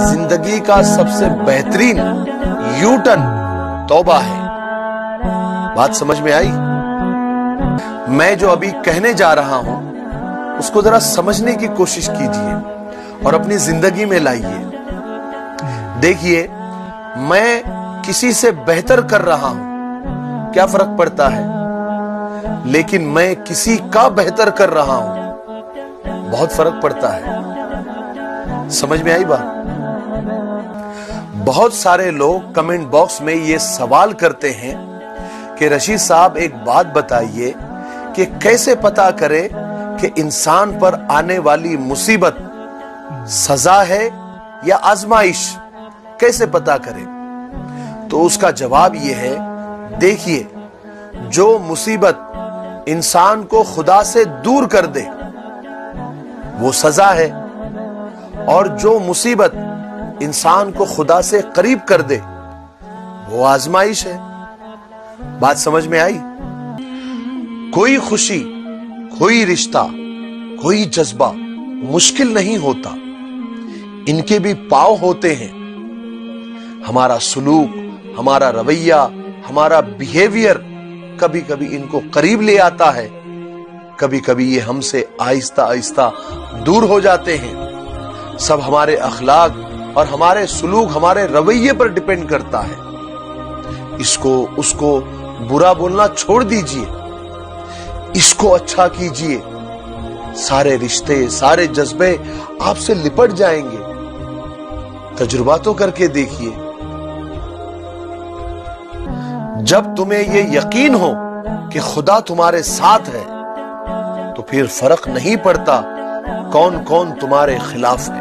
زندگی کا سب سے بہترین یو ٹرن توبہ ہے۔ بات سمجھ میں آئی؟ میں جو ابھی کہنے جا رہا ہوں اس کو ذرا سمجھنے کی کوشش کیجئے اور اپنی زندگی میں لائیے۔ دیکھیے، میں کسی سے بہتر کر رہا ہوں، کیا فرق پڑتا ہے؟ لیکن میں کسی کا بہتر کر رہا ہوں، بہت فرق پڑتا ہے۔ سمجھ میں آئی بات؟ بہت سارے لوگ کمنٹ باکس میں یہ سوال کرتے ہیں کہ رشید صاحب ایک بات بتائیے کہ کیسے پتا کرے کہ انسان پر آنے والی مصیبت سزا ہے یا آزمائش، کیسے پتا کرے؟ تو اس کا جواب یہ ہے، دیکھیے، جو مصیبت انسان کو خدا سے دور کر دے وہ سزا ہے، اور جو مصیبت انسان کو خدا سے قریب کر دے وہ آزمائش ہے۔ بات سمجھ میں آئی؟ کوئی خوشی، کوئی رشتہ، کوئی جذبہ مشکل نہیں ہوتا، ان کے بھی پاؤ ہوتے ہیں۔ ہمارا سلوک، ہمارا رویہ، ہمارا بیہیویئر کبھی کبھی ان کو قریب لے آتا ہے، کبھی کبھی یہ ہم سے آہستہ آہستہ دور ہو جاتے ہیں۔ سب ہمارے اخلاق اور ہمارے سلوک، ہمارے رویے پر ڈیپینڈ کرتا ہے۔ اس کو برا بولنا چھوڑ دیجئے، اس کو اچھا کیجئے، سارے رشتے، سارے جذبے آپ سے لپٹ جائیں گے۔ تجربہ تو کر کے دیکھیے۔ جب تمہیں یہ یقین ہو کہ خدا تمہارے ساتھ ہے تو پھر فرق نہیں پڑتا کون کون تمہارے خلاف ہے۔